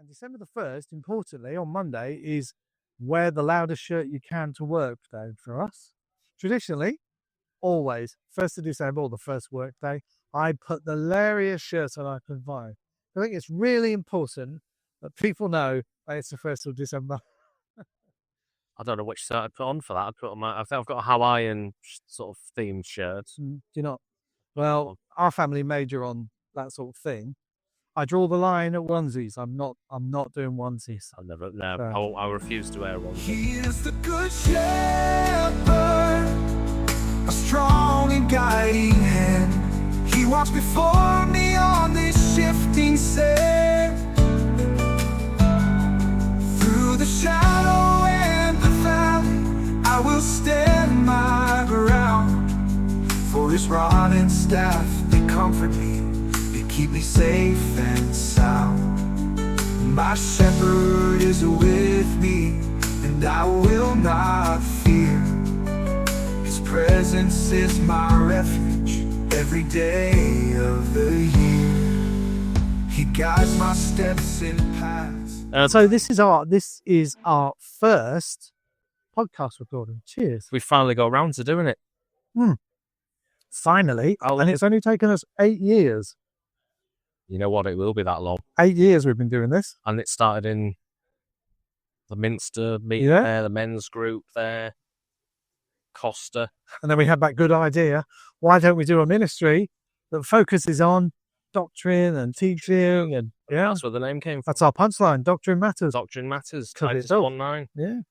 And December the 1st, importantly, on Monday, is wear the loudest shirt you can to work day for us. Traditionally, always, 1st of December, or the first work day, I put the lairiest shirt on I can find. I think it's really important that people know that it's the 1st of December. I don't know which shirt I'd put on for that. I think I've got a Hawaiian sort of themed shirt. Do you not? Well, our family major on that sort of thing. I draw the line at onesies. I'm not doing onesies. I'll never. No, I refuse to wear one. He is the good shepherd, a strong and guiding hand. He walks before me on this shifting sand. Through the shadow and the valley, I will stand my ground. For his rod and staff, they comfort me. Keep me safe and sound. My shepherd is with me, and I will not fear. His presence is my refuge every day of the year. He guides my steps in paths. So this is our first podcast recording. Cheers. We finally got around to doing it. Finally, and it's only taken us 8 years. You know what? It will be that long. 8 years we've been doing this. And it started in the Minster meeting there, the men's group there, Costa. And then we had that good idea. Why don't we do a ministry that focuses on doctrine and teaching? And that's where the name came from. That's our punchline. Doctrine matters. Doctrine matters. S1E1. Yeah.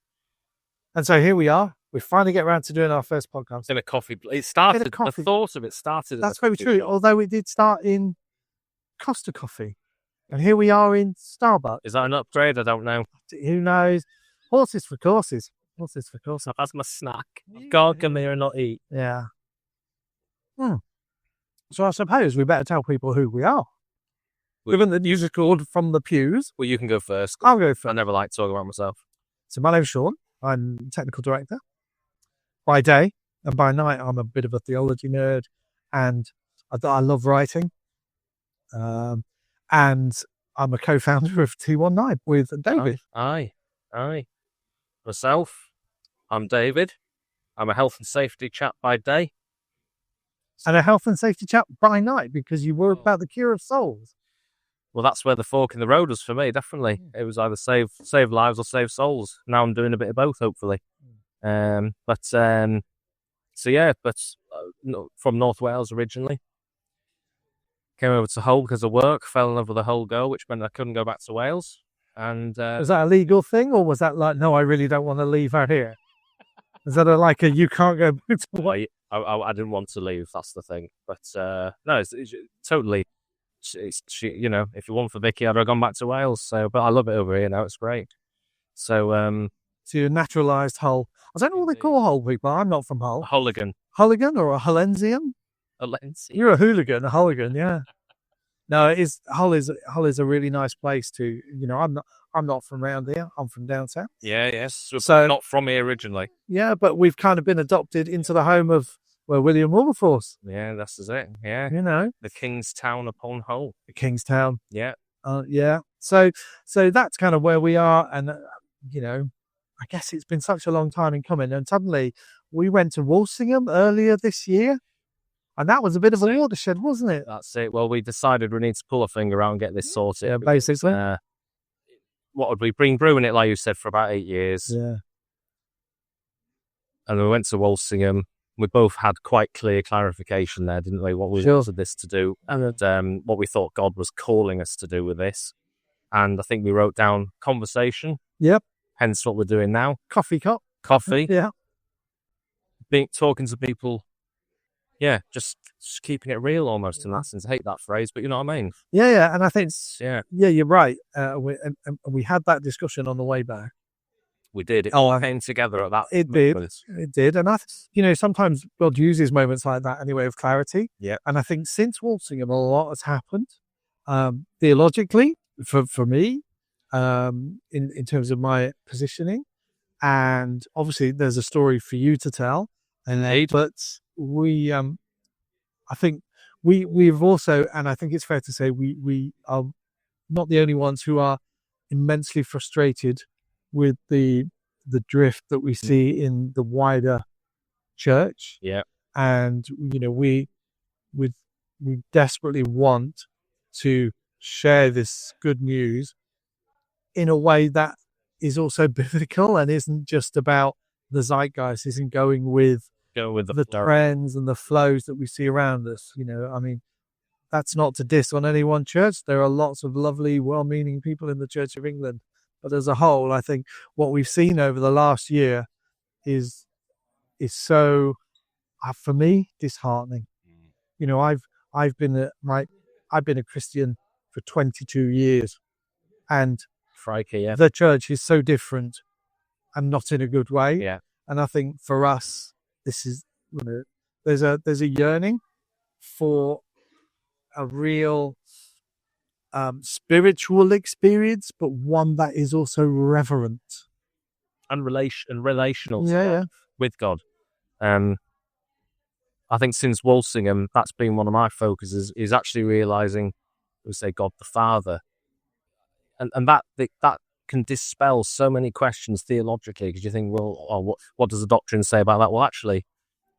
And so here we are. We finally get around to doing our first podcast. In a coffee. It started. The thought of it started. That's very true. Shop. Although it did start in Costa Coffee, and here we are in Starbucks. Is that an upgrade? I don't know. Who knows? Horses for courses. Horses for courses. That's my snack. I can't come here and not eat. Yeah. So I suppose we better tell people who we are. Given the news record from the pews. Well, you can go first. I'll go first. I never like talking about myself. So my name's Sean. I'm technical director. By day and by night, I'm a bit of a theology nerd, and I love writing. And I'm a co-founder of S1E1 with David. Aye. Myself, I'm David. I'm a health and safety chap by day. And a health and safety chap by night, because you were about the cure of souls. Well, that's where the fork in the road was for me, definitely. It was either save lives or save souls. Now I'm doing a bit of both, hopefully. From North Wales originally. Came over to Hull because of work, fell in love with a Hull girl, which meant I couldn't go back to Wales. And was that a legal thing, or was that like, no, I really don't want to leave her here? Is that you can't go back to Wales? I didn't want to leave, that's the thing. But no, it's totally, if it weren't for Vicky, I'd have gone back to Wales. So, but I love it over here now, it's great. So, so you're naturalised Hull. I don't know what they call Hull people. I'm not from Hull. A hooligan. Hooligan or a Hullensian? You're a hooligan, a hooligan, yeah. No, it is. Hull is a really nice place to. I'm not from around here. I'm from down south. Yeah, yes. So not from here originally. Yeah, but we've kind of been adopted into the home of William Wilberforce. Yeah, that's it. Yeah, the King's Town upon Hull. The King's Town. Yeah. Yeah. So that's kind of where we are, and I guess it's been such a long time in coming, and suddenly we went to Walsingham earlier this year. And that was a bit of a watershed, wasn't it? That's it. Well, we decided we need to pull a finger out and get this sorted. Yeah, basically. What would we bring brewing it, like you said, for about 8 years? Yeah. And we went to Walsingham. We both had quite clear clarification there, didn't we? What we wanted this to do, and what we thought God was calling us to do with this. And I think we wrote down conversation. Yep. Hence what we're doing now. Coffee. Yeah. Talking to people. Yeah, just keeping it real almost in that sense. I hate that phrase, but you know what I mean? Yeah, and I think, you're right. We had that discussion on the way back. We did. It all came together at that moment. It did. And sometimes God uses moments like that anyway of clarity. Yeah. And I think since Walsingham, a lot has happened theologically for me in terms of my positioning. And obviously there's a story for you to tell. But we, I think we've also, and I think it's fair to say we are not the only ones who are immensely frustrated with the drift that we see in the wider church. Yeah. And we desperately want to share this good news in a way that is also biblical and isn't just about the zeitgeist, isn't going with the trends and the flows that we see around us. I mean, that's not to diss on any one church. There are lots of lovely, well-meaning people in the Church of England. But as a whole, I think what we've seen over the last year is so, for me, disheartening. I've been a Christian for 22 years, and the church is so different, and not in a good way. Yeah. And I think for us, this is there's a yearning for a real spiritual experience, but one that is also reverent and relational with God. I think since Walsingham, that's been one of my focuses, is actually realizing, we say, God the Father, and that can dispel so many questions theologically, because you think, well, what does the doctrine say about that? Well, actually,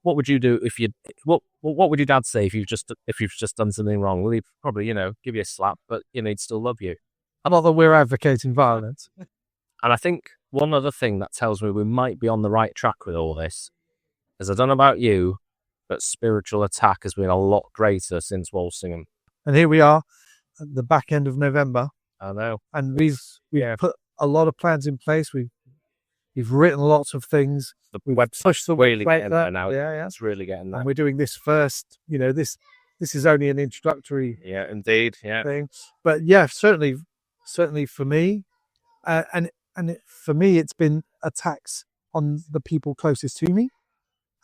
what would you do if what would your dad say if you've just done something wrong? Well, he'd probably, give you a slap, but he'd still love you. Not that we're advocating violence. And I think one other thing that tells me we might be on the right track with all this is, I don't know about you, but spiritual attack has been a lot greater since Walsingham. And here we are at the back end of November. I know. And we've put a lot of plans in place. We've written lots of things. We've pushed the really getting there now. Yeah. It's really getting there. And we're doing this first. This is only an introductory. Yeah, indeed. Yeah. Thing. But yeah, certainly for me, and for me, it's been attacks on the people closest to me.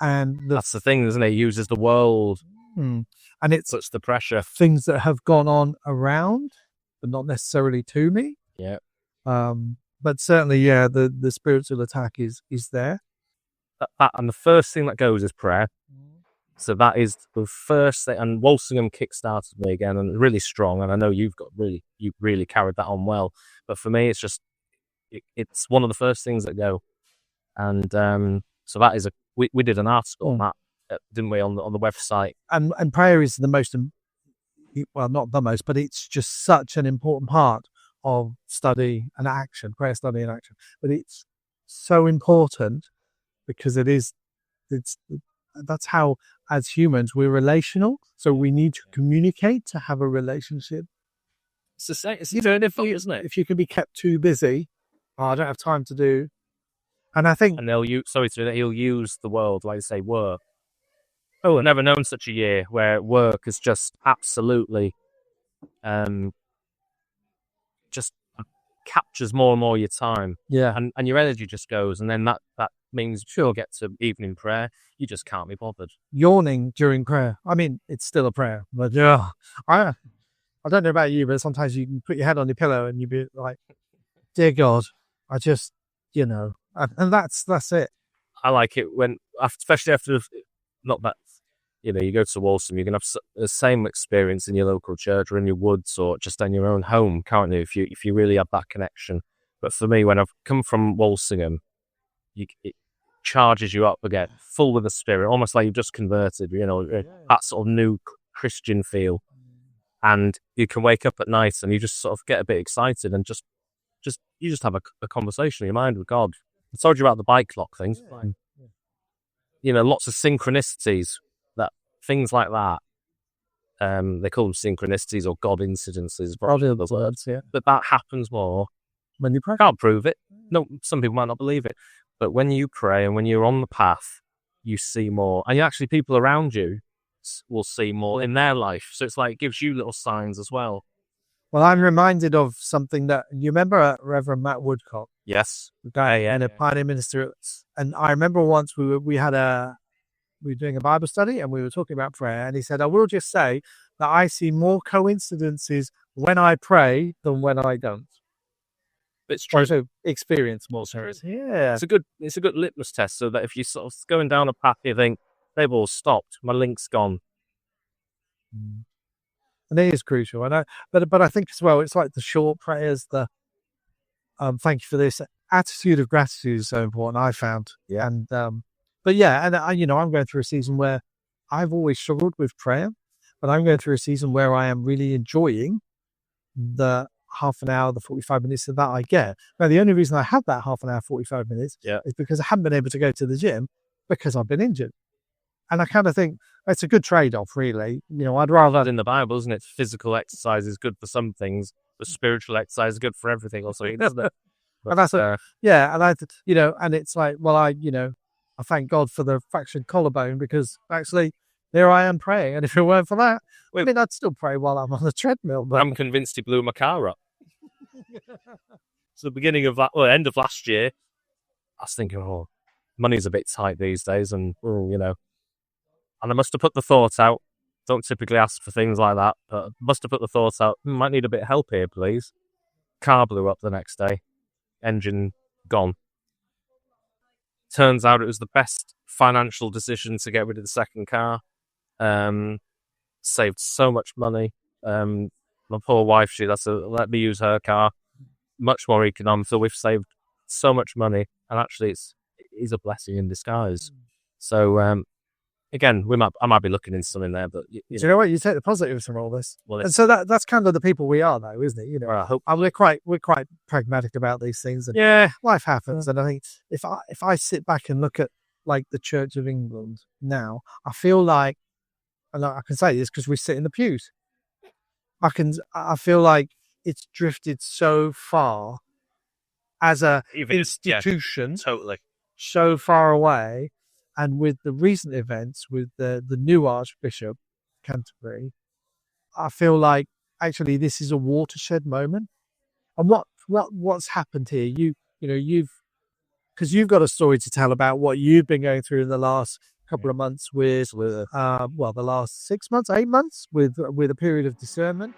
And that's the thing, isn't it? It uses the world, and it puts the pressure. Things that have gone on around, but not necessarily to me. Yeah. But certainly, the spiritual attack is there. And the first thing that goes is prayer. So that is the first thing. And Walsingham kickstarted me again, and really strong. And I know you really carried that on well. But for me, it's one of the first things that go. And so that is we did an article on that, didn't we, on the website? And prayer is the most, well, not the most, but it's just such an important part of study and action, prayer, study and action. But it's so important because that's how, as humans, we're relational. So we need to communicate to have a relationship. It's eternity, isn't it? If you can be kept too busy, I don't have time to do. And I think, and he'll use the world, like say, work. Oh, I've never known such a year where work is just absolutely, just captures more and more your time. Yeah, and your energy just goes, and then that means you'll get to evening prayer, you just can't be bothered. Yawning during prayer. I mean, it's still a prayer, but I don't know about you, but sometimes you can put your head on your pillow and you'd be like, "Dear God, I just, and that's it." I like it when, especially after, not that, you go to Walsingham, you can have the same experience in your local church or in your woods or just in your own home, can't you? If you really have that connection. But for me, when I've come from Walsingham, it charges you up again, full with the Spirit, almost like you've just converted, that sort of new Christian feel. And you can wake up at night and you just sort of get a bit excited and you just have a conversation in your mind with God. I told you about the bike lock thing. Lots of synchronicities, things like that. They call them synchronicities or God incidences. But that happens more when you pray. Can't prove it. No, some people might not believe it. But when you pray and when you're on the path, you see more. And actually people around you will see more in their life. So it's like it gives you little signs as well. Well, I'm reminded of something that you remember, Reverend Matt Woodcock. Yes, the guy and a pioneer minister. And I remember once we were doing a Bible study and we were talking about prayer, and he said, "I will just say that I see more coincidences when I pray than when I don't." It's true. So experience more. Yeah, it's a good litmus test, so that if you're sort of going down a path, you think they've all stopped, my link's gone. And it is crucial, I know, but I think as well, it's like the short prayers, the thank you for this. Attitude of gratitude is so important, I found. Yeah. And, but yeah, and I'm going through a season where I've always struggled with prayer, but I'm going through a season where I am really enjoying the half an hour, the 45 minutes that I get. Now, the only reason I have that half an hour, 45 minutes is because I haven't been able to go to the gym because I've been injured. And I kind of think it's a good trade-off, really. I'd rather... in the Bible, isn't it? Physical exercise is good for some things, but spiritual exercise is good for everything also, isn't it? But, and that's and it's like, well, I thank God for the fractured collarbone, because actually there I am praying. And if it weren't for that, I'd still pray while I'm on the treadmill. But I'm convinced he blew my car up. So the beginning of end of last year, I was thinking, money's a bit tight these days, and and I must have put the thought out. Don't typically ask for things like that, but must have put the thought out. Might need a bit of help here, please. Car blew up the next day. Engine gone. Turns out it was the best financial decision to get rid of the second car. Saved so much money. My poor wife, she had to let me use her car. Much more economical. We've saved so much money, and actually it is a blessing in disguise. So, again, I might be looking into something there, but do you know what? You take the positives from all this, and so that's kind of the people we are, though, isn't it? I hope we're quite pragmatic about these things, and life happens. And I think if I sit back and look at like the Church of England now, I feel like, and I can say this because we sit in the pews, I feel like it's drifted so far as a institution, totally so far away. And with the recent events, with the new Archbishop Canterbury, I feel like actually this is a watershed moment. And what's happened here? Because you've got a story to tell about what you've been going through in the last couple of months with the last 6 months, 8 months with a period of discernment.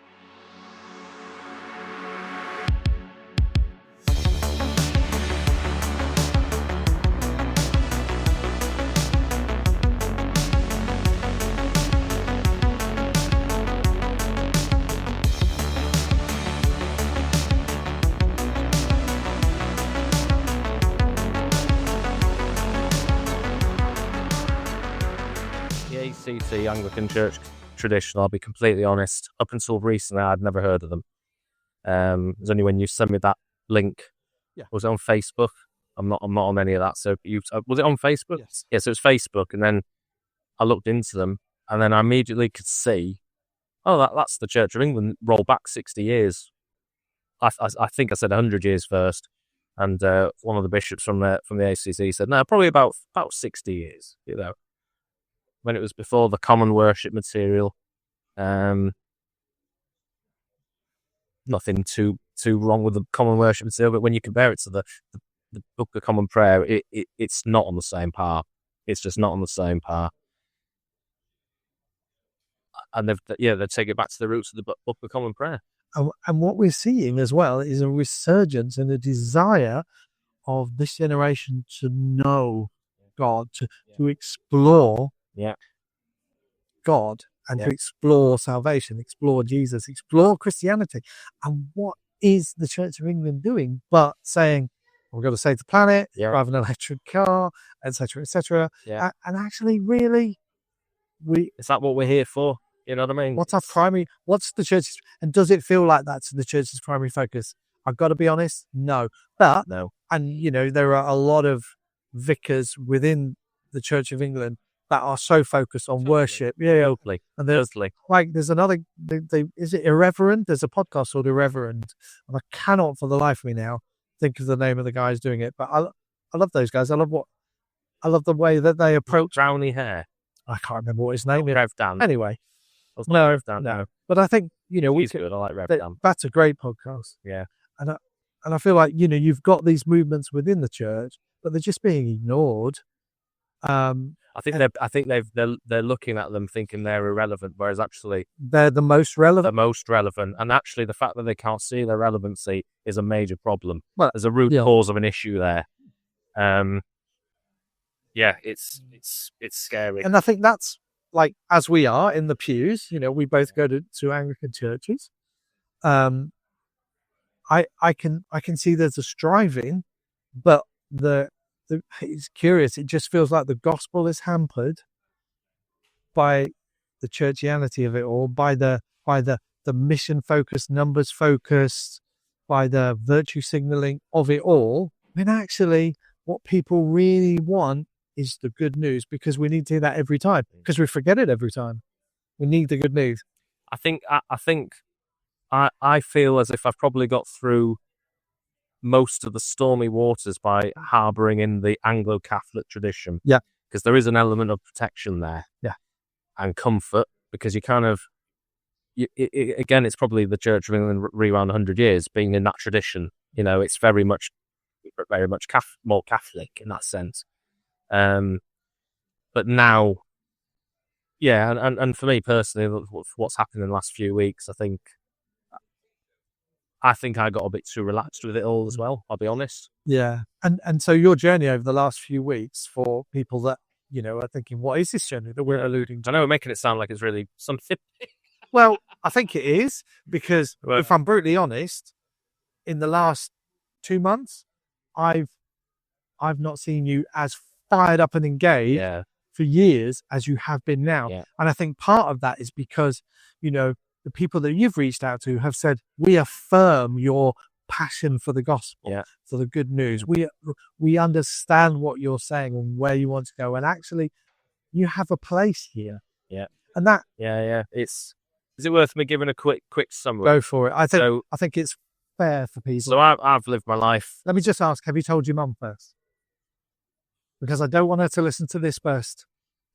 ACC Anglican Church tradition, I'll be completely honest, up until recently I'd never heard of them. It was only when you sent me that link. Was it on Facebook? I'm not on any of that. So was it on Facebook? Yes, it was Facebook, and then I looked into them, and then I immediately could see, that's the Church of England. Roll back 60 years. I think I said 100 years first, and one of the bishops from the ACC said, no, probably about 60 years. When it was before the common worship material. Nothing too wrong with the common worship material, but when you compare it to the Book of Common Prayer, it's not on the same par. It's just not on the same par. And they've taken it back to the roots of the Book of Common Prayer. And what we're seeing as well is a resurgence and a desire of this generation to know God, to explore God, and to explore salvation, explore Jesus, explore Christianity. And what is the Church of England doing but saying, we've got to save the planet, drive an electric car, etc., etc. And actually, really, is that what we're here for? You know what I mean? What's the church's, and does it feel like that's the church's primary focus? I've got to be honest, no. But, and there are a lot of vicars within the Church of England that are so focused on worship. Totally. And there's there's another, is it Irreverent? There's a podcast called Irreverent, and I cannot for the life of me now think of the name of the guys doing it, but I love those guys. I love the way that they approach. Browny hair. I can't remember what his name is. Rev Dan. Anyway. No. But I think, he's good. I like Rev Dan. That's a great podcast. Yeah. And I feel like, you've got these movements within the church, but they're just being ignored. I think they're looking at them thinking they're irrelevant, whereas actually they're the most relevant. And actually the fact that they can't see their relevancy is a major problem. Well, there's a root cause of an issue there. It's scary. And I think that's like, as we are in the pews, we both go to Anglican churches. I can see there's a striving, but it's curious. It just feels like the gospel is hampered by the churchianity of it all, by the mission focused, numbers focused, by the virtue signaling of it all. When actually, what people really want is the good news, because we need to hear that every time, because we forget it every time. We need the good news. I feel as if I've probably got through most of the stormy waters by harbouring in the Anglo-Catholic tradition. Yeah. Because there is an element of protection there. Yeah. And comfort, because you kind of, again, it's probably the Church of England around 100 years being in that tradition. It's very much more Catholic in that sense. But now, yeah, and for me personally, what's happened in the last few weeks, I think I got a bit too relaxed with it all as well, I'll be honest. Yeah. And so your journey over the last few weeks, for people that, are thinking, what is this journey that we're alluding to? I know we're making it sound like it's really something. Well, I think it is, because if I'm brutally honest, in the last 2 months, I've not seen you as fired up and engaged for years as you have been now. Yeah. And I think part of that is because, the people that you've reached out to have said, we affirm your passion for the gospel, for the good news. We understand what you're saying and where you want to go. And actually, you have a place here. Yeah. And that... Yeah. Is it worth me giving a quick summary? Go for it. I think it's fair for people. So I've lived my life. Let me just ask, have you told your mum first? Because I don't want her to listen to this first.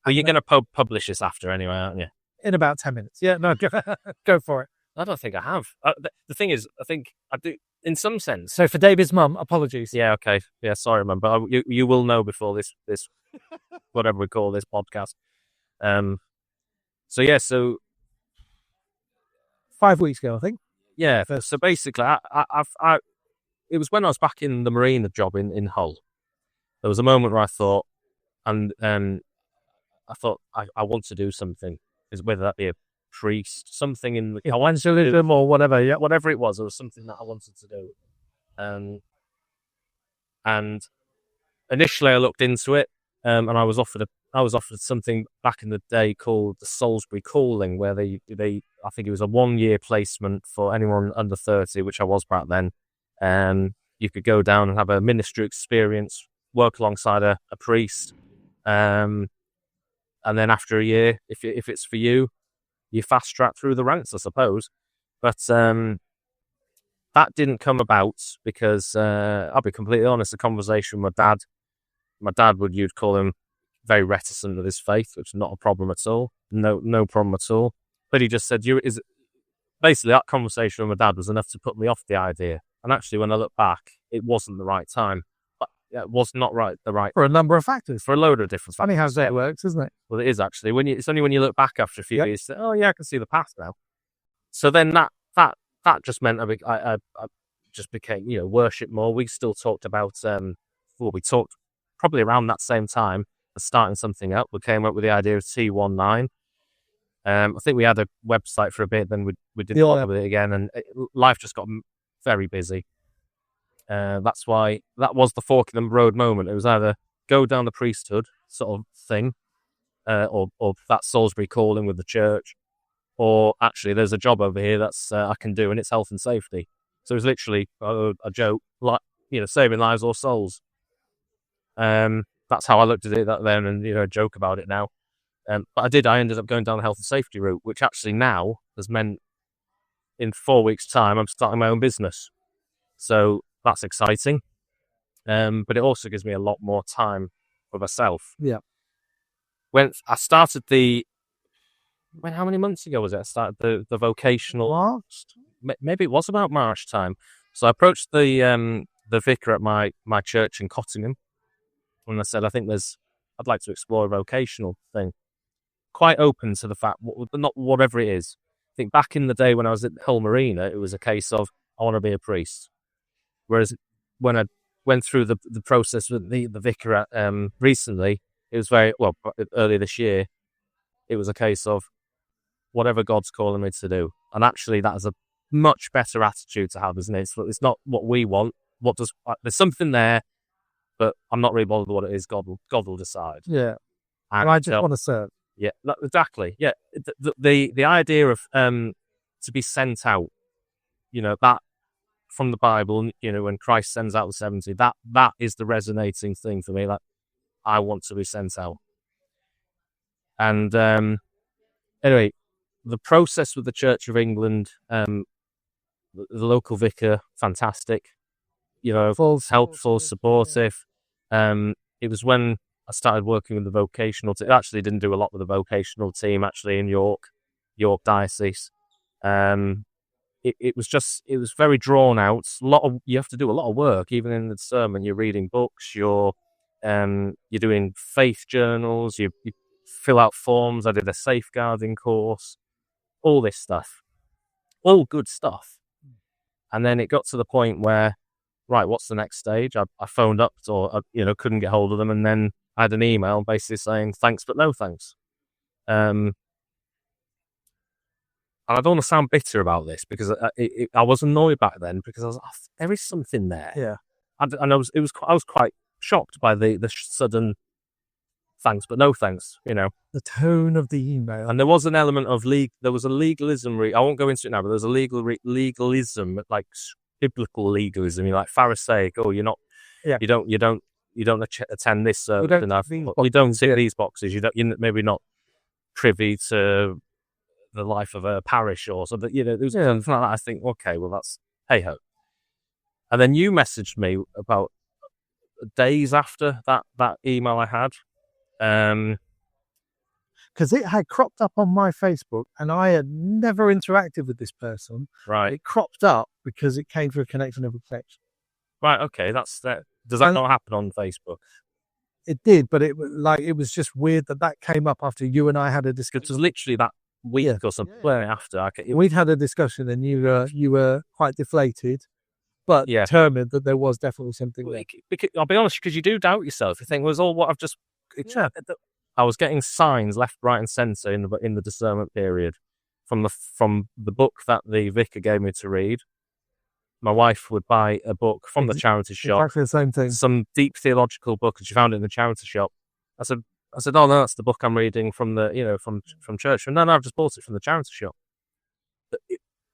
Well, you're going to publish this after anyway, aren't you? In about 10 minutes. Yeah, no, go for it. I don't think I have. The thing is, I think I do in some sense. So for David's mum, apologies. Yeah, okay. Yeah, sorry, man. But you will know before this whatever we call this podcast. So 5 weeks ago, I think. Yeah. So basically, it was when I was back in the marina job in Hull. There was a moment where I thought, I want to do something. Whether that be a priest, something in the evangelism or whatever, whatever it was something that I wanted to do. And initially I looked into it, and I was offered something back in the day called the Salisbury Calling, where they I think it was a 1-year placement for anyone under 30, which I was back then. You could go down and have a ministry experience, work alongside a priest. And then after a year, if it's for you, you fast track through the ranks, I suppose. But that didn't come about because I'll be completely honest. The conversation with my dad you'd call him very reticent with his faith, which is not a problem at all. No problem at all. But he just said, basically that conversation with my dad was enough to put me off the idea. And actually, when I look back, it wasn't the right time. It was not the right for a number of factors, for a load of different factors. Funny how that works, isn't it? Well, it is actually. It's only when you look back after a few years, you say, oh yeah, I can see the path now. So then that just meant I just became worship more. We still talked about we talked probably around that same time of starting something up. We came up with the idea of S1E1. I think we had a website for a bit, then we didn't bother with it again, and life just got very busy. That's why that was the fork in the road moment. It was either go down the priesthood sort of thing, or that Salisbury calling with the church, or actually there's a job over here that's I can do, and it's health and safety. So it was literally a joke, like saving lives or souls. That's how I looked at it then, and joke about it now. But I ended up going down the health and safety route, which actually now has meant in 4 weeks' time I'm starting my own business. So that's exciting. But it also gives me a lot more time for myself. Yeah. When I started how many months ago was it? I started the vocational. March? Maybe it was about March time. So I approached the vicar at my church in Cottingham, and I said, I'd like to explore a vocational thing. Quite open to the fact, not whatever it is. I think back in the day when I was at Hull Marina, it was a case of, I want to be a priest. Whereas when I went through the process with the vicar recently, it was earlier this year, it was a case of whatever God's calling me to do. And actually that is much better attitude to have, isn't it? It's not what we want. There's something there, but I'm not really bothered with what it is. God will decide. Yeah. And I just want to serve. Yeah, exactly. Yeah, the idea of to be sent out, that from the Bible, when Christ sends out the 70, that is the resonating thing for me. Like, I want to be sent out. And anyway, the process with the Church of England, the local vicar, fantastic. Helpful, supportive. It was when I started working with the vocational team. I actually didn't do a lot with the vocational team, actually, in York Diocese. It was very drawn out. You have to do a lot of work, even in the sermon. You're reading books, you're doing faith journals, you fill out forms. I did a safeguarding course, all this stuff, all good stuff. And then it got to the point where, right, what's the next stage? I phoned up, or couldn't get hold of them, and then I had an email basically saying thanks but no thanks. And I don't want to sound bitter about this, because I was annoyed back then, because I was like, there is something there. Yeah. And I was quite shocked by the sudden thanks but no thanks. The tone of the email. And there was an element of there was a legalism. I won't go into it now, but there was a legalism, like biblical legalism. You're like Pharisaic. Oh, you're not. Yeah. You don't attend this service enough. You don't tick these boxes. You're maybe not privy to the life of a parish or something. There was something like that. I think, okay, well, that's hey ho. And then you messaged me about days after that email I had. Because it had cropped up on my Facebook, and I had never interacted with this person. Right. It cropped up because it came through a connection of affection. Right. Okay. That's that. Does that not happen on Facebook? It did, but it was just weird that came up after you and I had a discussion. It was literally that week or something after. We'd had a discussion, and you were quite deflated, but determined that there was definitely something there. Because, I'll be honest, because you do doubt yourself. You think, well, it's all what I've just... I was getting signs left, right and centre in the discernment period from the book that the vicar gave me to read. My wife would buy a book from the charity shop. Exactly the same thing. Some deep theological book, and she found it in the charity shop. I said, oh no, that's the book I'm reading from the from church. And no, I've just bought it from the charity shop. But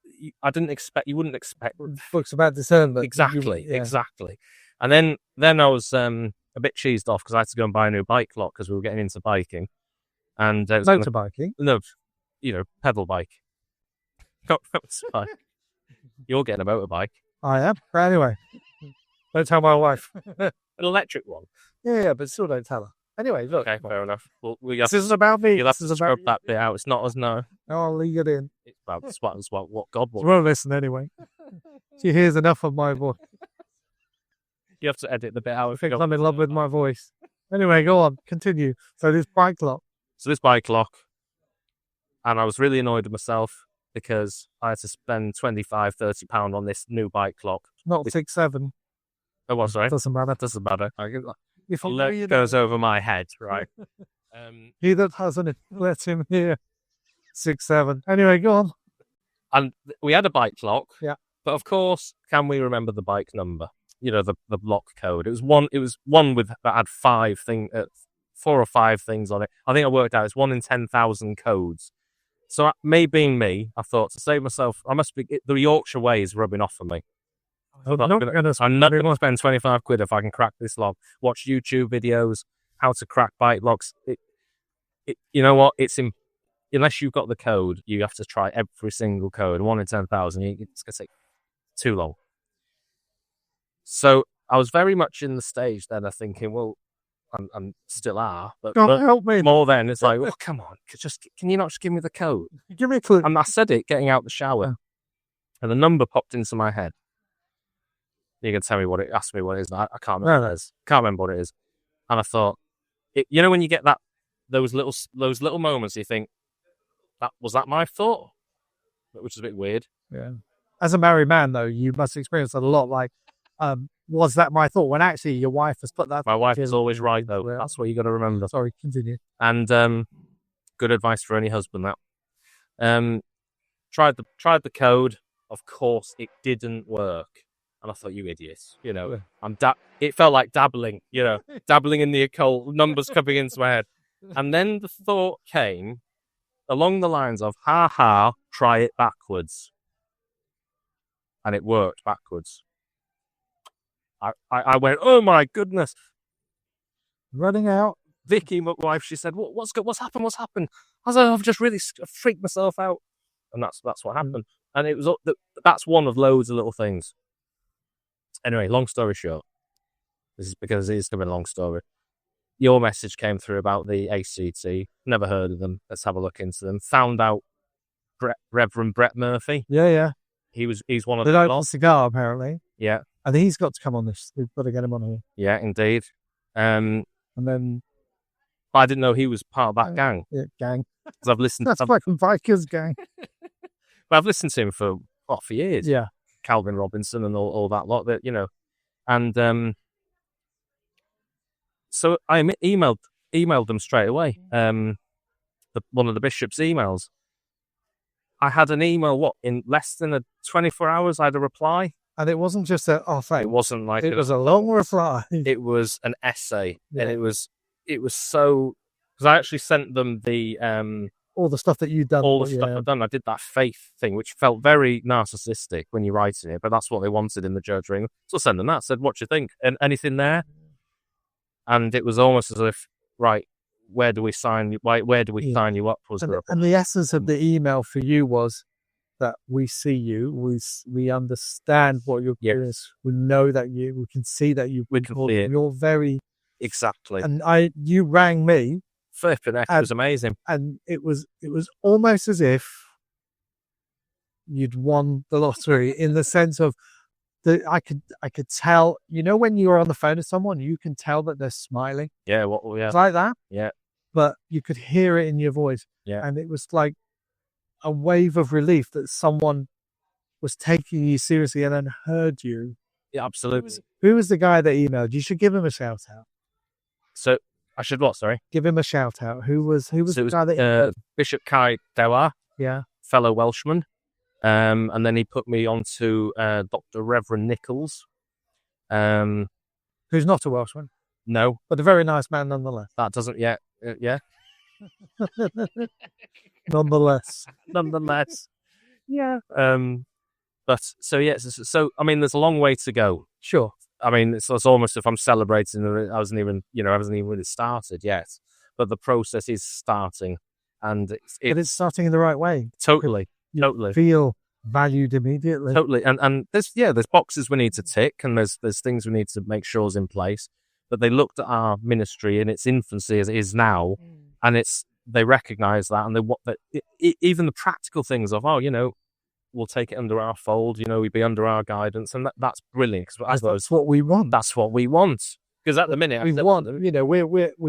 you wouldn't expect books about discernment. Exactly. And then I was a bit cheesed off because I had to go and buy a new bike lock because we were getting into biking. And motorbiking? No, pedal bike. Not motorbike. You're getting a motorbike. I am. But anyway, don't tell my wife. An electric one. Yeah, but still don't tell her. Anyway, look. Okay, fair enough. Well, this is about me. You'll have to scrub that bit out. It's not us, no. I'll leave it in. It's about what God wants. She won't listen anyway. She hears enough of my voice. You have to edit the bit out. I think I'm in love with my voice. Anyway, go on. Continue. So this bike lock. And I was really annoyed with myself because I had to spend £25-30 on this new bike lock. Not 6-7. Oh, what, sorry? Doesn't matter. If it goes over my head, right? He that hasn't it, let him hear. 6-7. Anyway, go on. And we had a bike lock. Yeah. But of course, can we remember the bike number? The lock code. It was one that had 4 or 5 things on it. I think I worked out it's 1 in 10,000 codes. So being me, I thought to save myself, the Yorkshire way is rubbing off for me. I'm not going to spend 25 quid if I can crack this lock. Watch YouTube videos, how to crack bike locks. You know what? Unless you've got the code, you have to try every single code. 1 in 10,000, it's going to take too long. So I was very much in the stage then of thinking, well, I'm still are, but help me. More than it's like, well, come on, can you not just give me the code? Give me a clue. And I said it getting out the shower, and the number popped into my head. You can tell me ask me what it is. I can't remember what it is. Can't remember what it is. And I thought, when you get those little moments, you think, was that my thought? Which is a bit weird. Yeah. As a married man, though, you must experience that a lot. Like, was that my thought? When actually your wife has put that. My wife is always right, though. Yeah. That's what you got to remember. Sorry, continue. And good advice for any husband. That tried the code, Of course, it didn't work. And I thought, you idiots, you know, Yeah. it felt like dabbling, you know, dabbling in the occult, numbers coming into my head. And then the thought came along the lines of, try it backwards. And it worked backwards. I went, oh my goodness. Running out. Vicky, my wife, she said, what's happened? What's happened? I said, I've just really freaked myself out. And that's what happened. And it was that's one of loads of little things. Anyway, long story short, this is because it is going to be a long story. Your message came through about the ACT. Never heard of them. Let's have a look into them. Found out Reverend Brett Murphy. Yeah. He's one of the the Open Cigar, apparently. Yeah. I think he's got to come on this. We've got to get him on here. Yeah, indeed. And then I didn't know he was part of that gang. Yeah, gang. Because I've listened. That's fucking Vikers gang. But I've listened to him for years. Yeah. Calvin Robinson and all that lot, that, you know, and so I emailed them straight away. One of the bishop's emails. I had an email. In less than 24 hours, I had a reply, and it wasn't just a thanks. It wasn't like it was a long reply. It was an essay, and it was so, because I actually sent them the all the stuff that you'd done. All the stuff I've done. I did that faith thing, which felt very narcissistic when you're writing it, but that's what they wanted in the church ring. So I sent them that. Said, what do you think? And anything there? And it was almost as if, right, where do we sign you? Where do we sign you up? And the essence of the email for you was that we see you, we understand what you're doing. We know that we can see that you're very exactly. And you rang me. Flipping heck, it was amazing, and it was almost as if you'd won the lottery in the sense of that I could tell. You know, when you're on the phone to someone, you can tell that they're smiling. Yeah, it's like that. Yeah, but you could hear it in your voice. Yeah, and it was like a wave of relief that someone was taking you seriously and then heard you. Yeah, absolutely. Who was the guy that emailed? You should give him a shout out. So I should what? Sorry, give him a shout out. Who was the guy that Bishop Kai Dewar? Yeah, fellow Welshman. And then he put me on to Dr. Reverend Nichols, who's not a Welshman. No, but a very nice man nonetheless. That doesn't yet. Yeah. Nonetheless. Yeah. But so yes. So I mean, there's a long way to go. Sure. I mean, it's almost if I'm celebrating. I wasn't even really started yet. But the process is starting, and it's starting in the right way. Totally. Feel valued immediately. Totally. And there's boxes we need to tick, and there's things we need to make sure is in place. But they looked at our ministry in its infancy as it is now, and they recognise that, and they want that. Even the practical things of we'll take it under our fold. We'd be under our guidance, and that's brilliant. Because that's what we want. That's what we want. Because at the minute we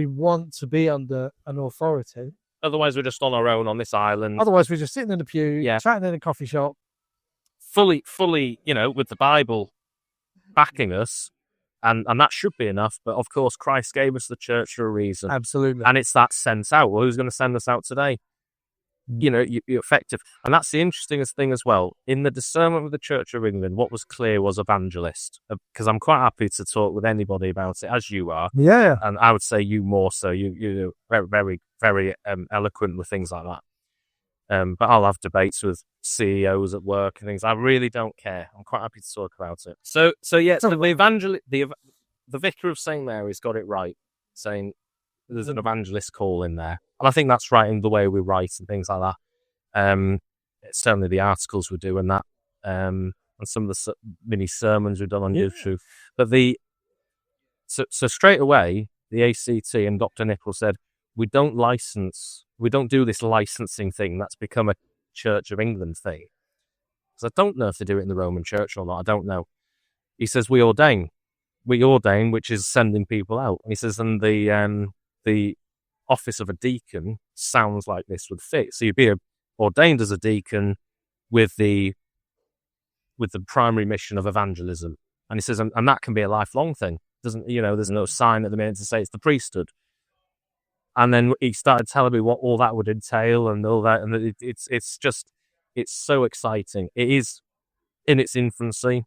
want to be under an authority. Otherwise, we're just on our own on this island. Otherwise, we're just sitting in the pew, chatting in a coffee shop, fully, with the Bible backing us. And that should be enough. But of course, Christ gave us the church for a reason. Absolutely. And it's that sent out. Well, who's going to send us out today? You're effective. And that's the interesting thing as well. In the discernment of the Church of England, what was clear was evangelist. Because I'm quite happy to talk with anybody about it, as you are. Yeah. And I would say you more so. You're very, very, very eloquent with things like that. But I'll have debates with CEOs at work and things. I really don't care. I'm quite happy to talk about it. So the vicar of St. Mary's got it right, saying there's an evangelist call in there. And I think that's right in the way we write and things like that. Certainly the articles we do and that, and some of the mini sermons we've done on YouTube. But so straight away, the ACT and Dr. Nichols said, we don't do this licensing thing. That's become a Church of England thing. Because I don't know if they do it in the Roman Church or not. I don't know. He says, we ordain, which is sending people out. And he says, and the office of a deacon sounds like this would fit. So you'd be ordained as a deacon with the primary mission of evangelism. And he says, and that can be a lifelong thing. There's no sign at the minute to say it's the priesthood. And then he started telling me what all that would entail and all that. And it's so exciting. It is in its infancy.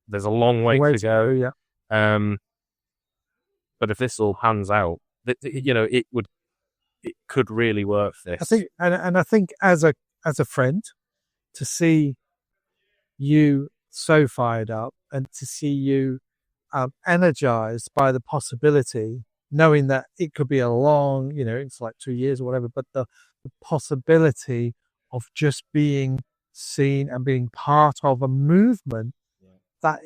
There's a long way to go. Yeah. But if this all pans out, it could really work. This, I think, and I think as a friend, to see you so fired up and to see you energized by the possibility, knowing that it could be a long, it's like 2 years or whatever, but the possibility of just being seen and being part of a movement that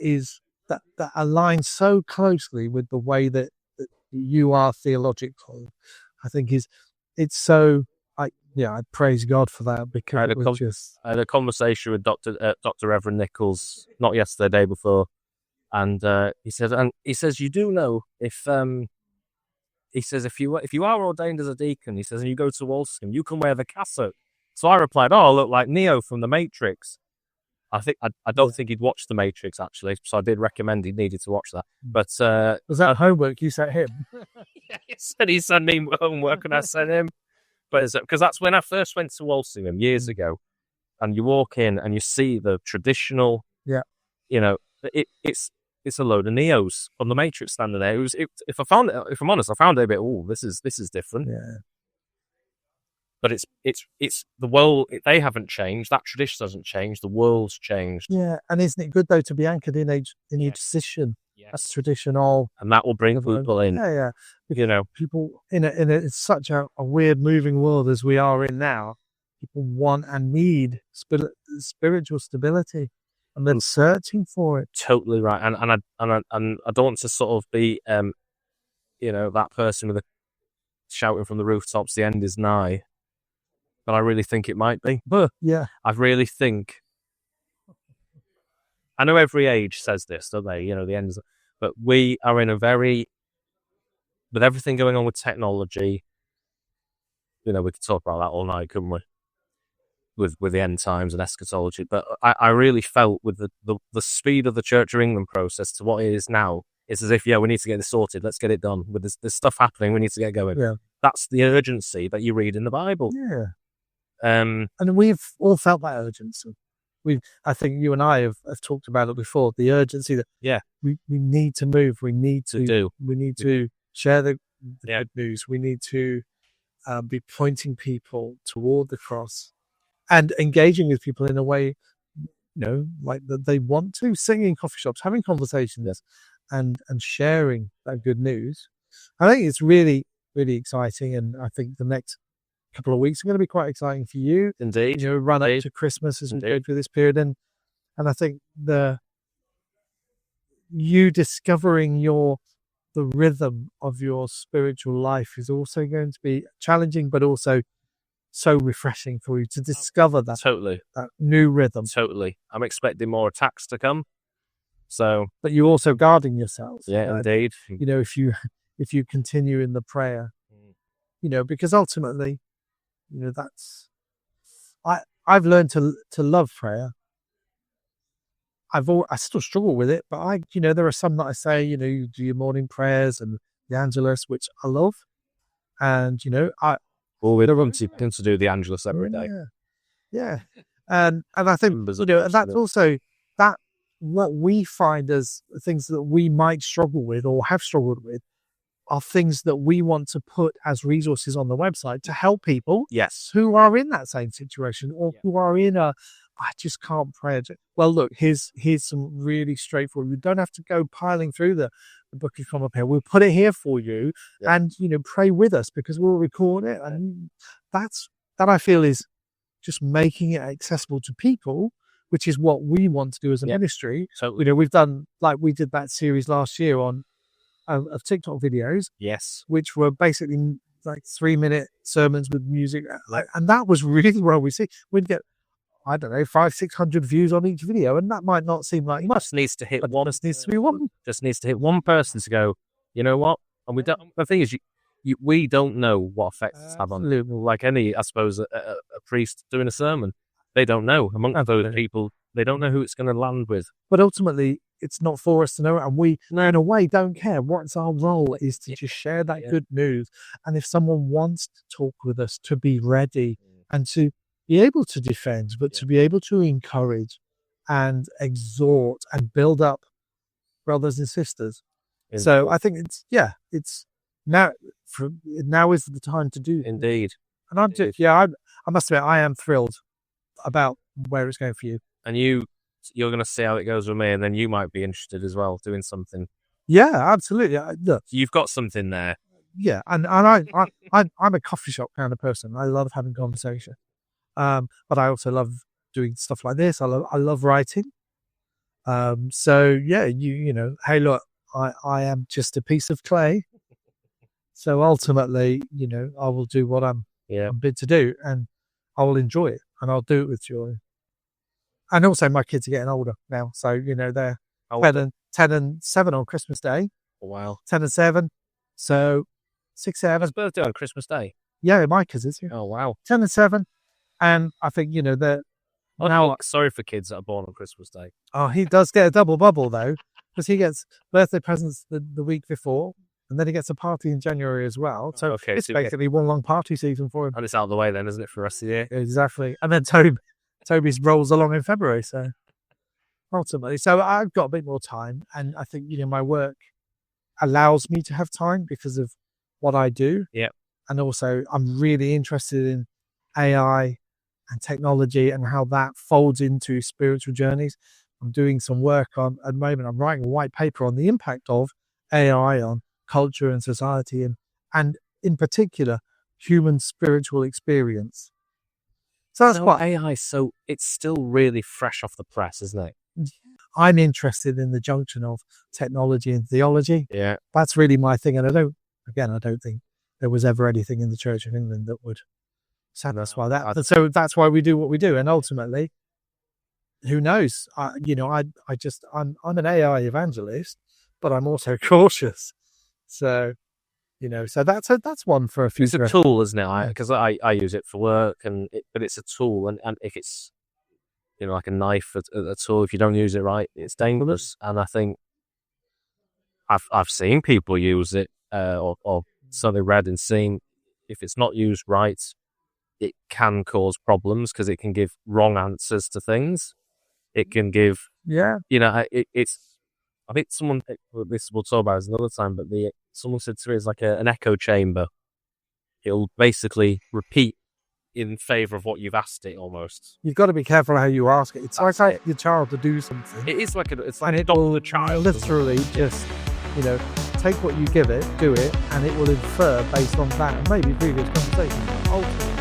aligns so closely with the way that you are theological, I think it's so. I praise God for that, because I had a conversation with Dr. Reverend Nichols, not yesterday, the day before, and he says, you do know, if you are ordained as a deacon, he says, and you go to Walsingham, you can wear the cassock. So I replied, I look like Neo from The Matrix. I don't think he'd watched The Matrix, actually, so I did recommend he needed to watch that. But was that homework you sent him? Yeah, he sent me homework and I sent him. But because that's when I first went to Walsingham years ago, and you walk in and you see the traditional, it's a load of Neos from The Matrix standing there. If I'm honest, I found it a bit, this is different. Yeah. But it's the world. They haven't changed. That tradition hasn't changed. The world's changed. Yeah, and isn't it good though to be anchored in a tradition? Yes. That's traditional, and that will bring people in. Yeah. People in such a weird moving world as we are in now, people want and need spiritual stability, and they're searching for it. Totally right. And I don't want to sort of be that person with shouting from the rooftops, the end is nigh. But I really think it might be. Yeah. I really think. I know every age says this, don't they? The end is. But we are in a with everything going on with technology. We could talk about that all night, couldn't we? With the end times and eschatology. But I really felt with the speed of the Church of England process to what it is now, it's as if, we need to get this sorted. Let's get it done. With this stuff happening, we need to get going. Yeah. That's the urgency that you read in the Bible. Yeah. And we've all felt that urgency. I think you and I have talked about it before. The urgency that we need to move. We need to do. We need to share the good news. We need to be pointing people toward the cross and engaging with people in a way, like that they want to. Singing in coffee shops, having conversations, and sharing that good news. I think it's really, really exciting, and I think the next couple of weeks are going to be quite exciting for you. Indeed. Run up to Christmas as we go through this period, and I think you discovering the rhythm of your spiritual life is also going to be challenging, but also so refreshing for you to discover that that new rhythm. Totally. I'm expecting more attacks to come. So, but you're also guarding yourself. Yeah, indeed. If you continue in the prayer, because ultimately, that's I've learned to love prayer. I still struggle with it, but there are some that I say, you do your morning prayers and the Angelus, which I love, and we're going to do the Angelus every day. Yeah, and I think and that's also that what we find as things that we might struggle with or have struggled with are things that we want to put as resources on the website to help people who are in that same situation or who are in I just can't pray. Well, look, here's some really straightforward. You don't have to go piling through the book of Common Prayer. We'll put it here for you and, pray with us because we'll record it. And that I feel is just making it accessible to people, which is what we want to do as a ministry. So, we've done, like we did that series last year on of TikTok videos, which were basically like 3-minute sermons with music, and that was really well received. We'd get, I don't know, 500-600 views on each video, and that might not seem like much. Just needs to hit but one. Just needs to be one. Just needs to hit one person to go, you know what? And we don't. The thing is, we don't know what effects it's have on. Like any, I suppose, a priest doing a sermon, they don't know. Among those people, they don't know who it's going to land with. But ultimately, it's not for us to know, and we, in a way, don't care. What's our role is to just share that good news. And if someone wants to talk with us, to be ready and to be able to defend, but to be able to encourage and exhort and build up brothers and sisters. So I think it's now is the time to do. Indeed. And I must admit, I am thrilled about where it's going for you. And you're going to see how it goes with me, and then you might be interested as well, doing something. Yeah, absolutely. Look, you've got something there. Yeah, and I'm a coffee shop kind of person. I love having conversation, but I also love doing stuff like this. I love writing. So yeah, you know, hey, look, I am just a piece of clay. So ultimately, you know, I will do what I'm bid to do, and I will enjoy it, and I'll do it with joy. And also, my kids are getting older now, so you know they're 10 and 7 on Christmas Day. Oh, wow. 10 and 7, so 6, 7. His birthday on Christmas Day. Yeah, my kids is. Yeah. Oh, wow. 10 and 7, and I think you know they're now. Sorry for kids that are born on Christmas Day. Oh, he does get a double bubble though, because he gets birthday presents the week before, and then he gets a party in January as well. So it's basically one long party season for him. And it's out of the way then, isn't it, for the rest of the year? Exactly. And then Toby's rolls along in February. So ultimately, so I've got a bit more time, and I think you know my work allows me to have time because of what I do. Yeah. And also, I'm really interested in AI and technology and how that folds into spiritual journeys. I'm doing some work at the moment. I'm writing a white paper on the impact of AI on culture and society, and in particular, human spiritual experience. So that's what AI. So it's still really fresh off the press, isn't it? I'm interested in the junction of technology and theology. Yeah, that's really my thing. And I don't think there was ever anything in the Church of England that would satisfy that. So that's why we do what we do. And ultimately, who knows? I'm an AI evangelist, but I'm also cautious. So, you know, so that's one for a future. It's a tool, isn't it? Because I use it for work, but it's a tool, and if it's, you know, like a knife, a tool, if you don't use it right, it's dangerous. And I think I've seen people use it, or something read and seen, if it's not used right, it can cause problems because it can give wrong answers to things. It can give, you know, it's. I think someone, this we'll talk about another time, but someone said to me it's like an echo chamber. It'll basically repeat in favour of what you've asked it almost. You've got to be careful how you ask it. It's like your child to do something. It is like it's like and it will the child literally just, you know, take what you give it, do it, and it will infer based on that and maybe previous conversations. Ultimately.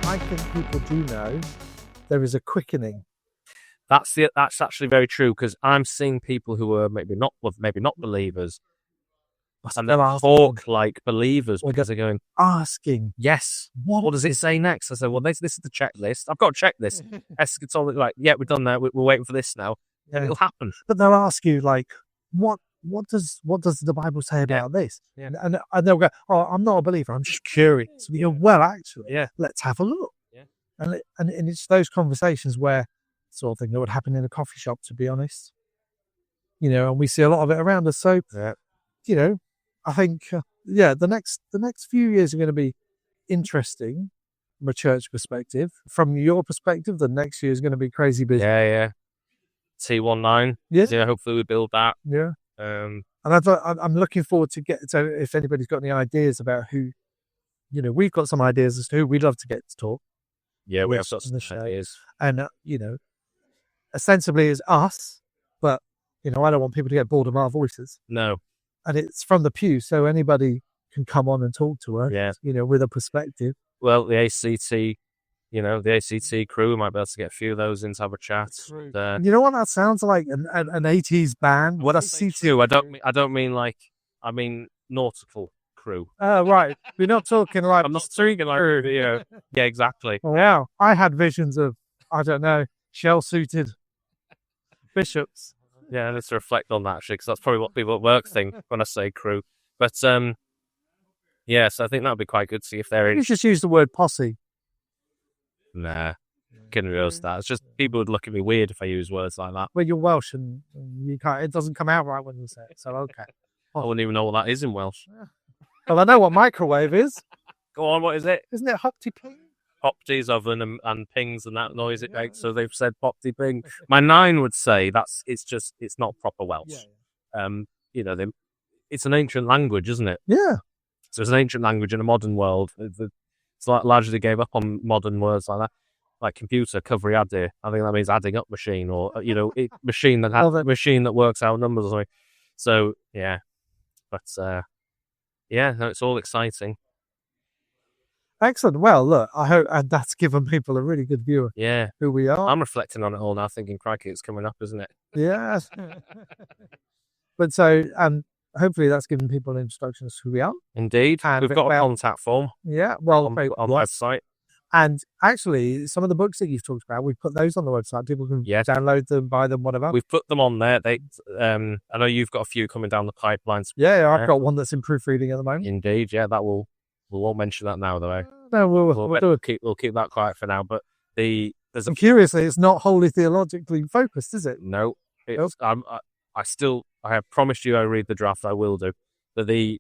I think people do know there is a quickening. That's actually very true, because I'm seeing people who are maybe not believers, and they talk like believers because they're going asking, yes, what does it say next? I said, well, this is the checklist. I've got to check this. It's all like, yeah, we've done that. We're waiting for this now. Yeah. It'll happen. But they'll ask you like, what does the Bible say about this? Yeah. And they'll go, oh, I'm not a believer. I'm just curious. You know, well, actually, let's have a look. Yeah. And it's those conversations where sort of thing that would happen in a coffee shop, to be honest. You know, and we see a lot of it around us. So, you know, I think, the next few years are going to be interesting from a church perspective. From your perspective, the next year is going to be crazy busy. Yeah. T19. Yeah. Hopefully we build that. Yeah. And I'm looking forward to so if anybody's got any ideas about who, you know, we've got some ideas as to who we'd love to get to talk. Yeah, we have got some ideas. And, you know, ostensibly it's us, but, you know, I don't want people to get bored of our voices. No. And it's from the pew, so anybody can come on and talk to us, you know, with a perspective. Well, the ACT crew, we might be able to get a few of those in to have a chat. You know what that sounds like? An 80s band? What I see too, I don't mean like, I mean nautical crew. Oh, right. We're not talking like... I'm not speaking like, yeah, exactly. Wow. I had visions of, I don't know, shell-suited bishops. Yeah, let's reflect on that, actually, because that's probably what people at work think when I say crew. But Yeah, so I think that would be quite good to see if they're in. You just use the word posse. Nah, couldn't realize that. It's just people would look at me weird if I use words like that. Well, you're Welsh and you can't. It doesn't come out right when you say it. So okay. I wouldn't even know what that is in Welsh. Well, I know what microwave is. Go on, what is it? Isn't it hopty ping? Popties, oven, and pings and that noise it makes. So they've said popty ping. My 9 would say it's not proper Welsh. Yeah. It's an ancient language, isn't it? Yeah. So it's an ancient language in a modern world. It's largely gave up on modern words like that, like computer, covriade. I think that means adding up machine, or machine that works out numbers or something. So yeah, but no, it's all exciting. Excellent. Well, look, I hope that's given people a really good view of who we are. I'm reflecting on it all now, thinking, crikey, it's coming up, isn't it? Yeah. But so, hopefully that's given people instructions who we are. Indeed. We've got a contact form. Yeah. Well, on the website. And actually, some of the books that you've talked about, we've put those on the website. People can download them, buy them, whatever. We've put them on there. I know you've got a few coming down the pipeline. Yeah, I've got one that's in proofreading at the moment. Indeed, yeah, we won't mention that now, though. No, we'll keep that quiet for now. But curiously, it's not wholly theologically focused, is it? No, I have promised you I read the draft. I will do. But I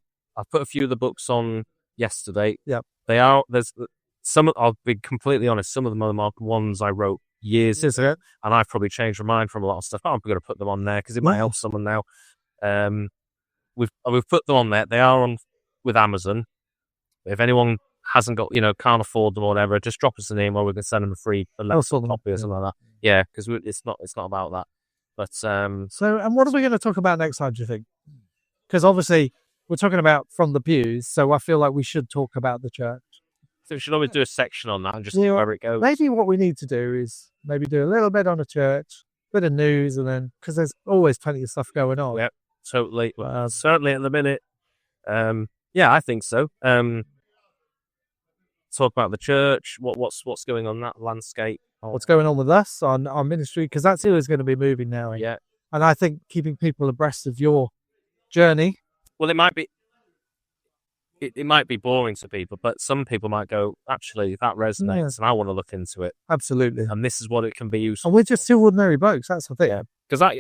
put a few of the books on yesterday. Yeah, they are. There's some. I'll be completely honest. Some of them are ones I wrote years ago, and I've probably changed my mind from a lot of stuff. I'm going to put them on there because it might help someone now. We've put them on there. They are on with Amazon. If anyone hasn't got, can't afford them or whatever, just drop us an email. We can send them a free copy or something like that. Yeah, because it's not about that. But and what are we going to talk about next time, do you think? Because obviously we're talking about from the pews, so I feel like we should talk about the church. So we should always do a section on that and just see where it goes. Maybe what we need to do is maybe do a little bit on the church, bit of news, and then because there's always plenty of stuff going on. Yeah, totally. Certainly at the minute. I think so. Talk about the church. What's going on in that landscape? What's going on with us on our ministry? Because that's who is going to be moving now. Yeah, and I think keeping people abreast of your journey. Well, it might be. It might be boring to people, but some people might go, actually, that resonates, and I want to look into it. Absolutely. And this is what it can be useful. And we're just two ordinary blokes. That's the thing. Yeah. Because I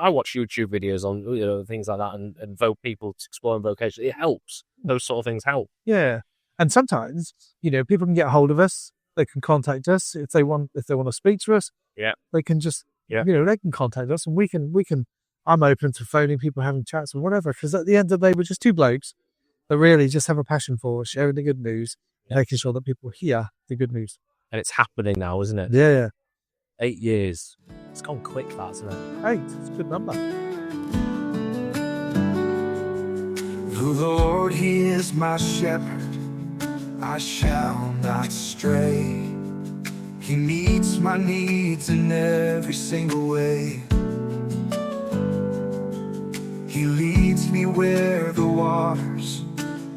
watch YouTube videos on things like that and people exploring vocation. It helps. Those sort of things help. Yeah. And sometimes, people can get a hold of us. They can contact us if they want to speak to us. Yeah. They can just, they can contact us, and we can. I'm open to phoning people, having chats, or whatever. Because at the end of the day, we're just two blokes that really just have a passion for sharing the good news, making sure that people hear the good news. And it's happening now, isn't it? Yeah. 8 years. It's gone quick, that, isn't it? 8. It's a good number. The Lord, He is my shepherd. I shall not stray. He meets my needs in every single way. He leads me where the waters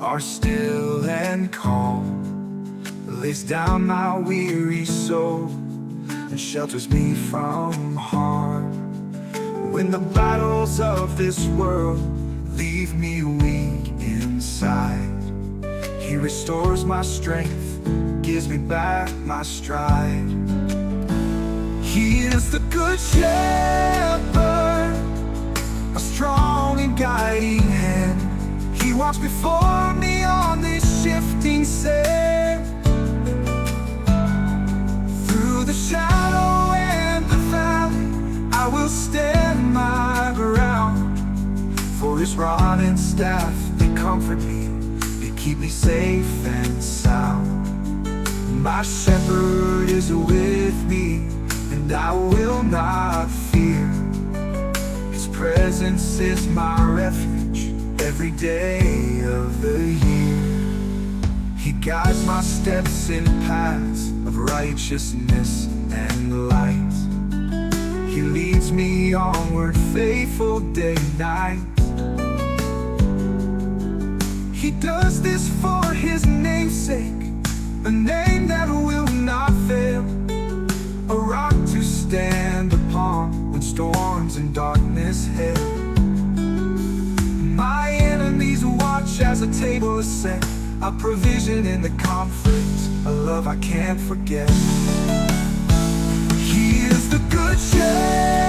are still and calm, lays down my weary soul and shelters me from harm. When the battles of this world leave me weak inside, He restores my strength, gives me back my stride. He is the good shepherd, a strong and guiding hand. He walks before me on this shifting sand. Through the shadow and the valley, I will stand my ground. For His rod and staff, they comfort me, they keep me safe and sound. My shepherd is with me, and I will not fear. His presence is my refuge every day of the year. He guides my steps in paths of righteousness and light. He leads me onward, faithful day and night. He does this for His name's sake, a name that will not fail, a rock to stand upon when storms and darkness hail. My enemies watch as a table is set a provision in the conflict, a love I can't forget. He is the good shepherd.